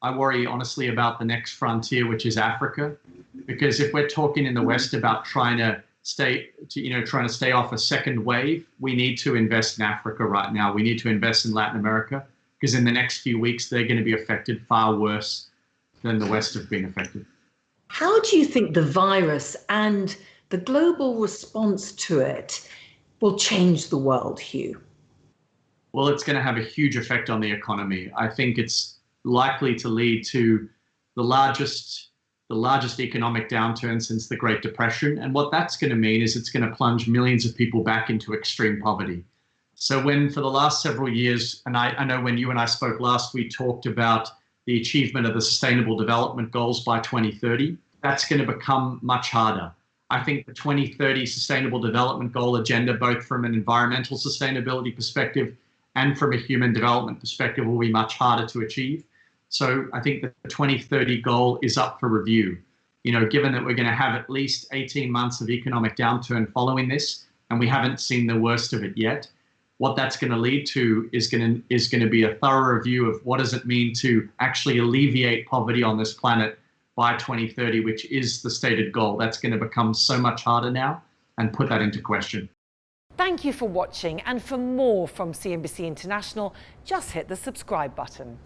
I worry honestly about the next frontier, which is Africa, because if we're talking in the West about trying to stay off a second wave, we need to invest in Africa right now. We need to invest in Latin America, because in the next few weeks, they're going to be affected far worse than the West have been affected. How do you think the virus and the global response to it will change the world, Hugh? Well, it's going to have a huge effect on the economy. I think it's likely to lead to the largest economic downturn since the Great Depression. And what that's going to mean is it's going to plunge millions of people back into extreme poverty. So when for the last several years, and I know when you and I spoke last, we talked about the achievement of the Sustainable Development Goals by 2030, that's going to become much harder. I think the 2030 Sustainable Development Goal agenda, both from an environmental sustainability perspective and from a human development perspective, will be much harder to achieve. So I think the 2030 goal is up for review. Given that we're going to have at least 18 months of economic downturn following this, and we haven't seen the worst of it yet, what that's going to lead to is going to be a thorough review of what does it mean to actually alleviate poverty on this planet by 2030, which is the stated goal. That's going to become so much harder now and put that into question. Thank you for watching, and for more from CNBC International, just hit the subscribe button.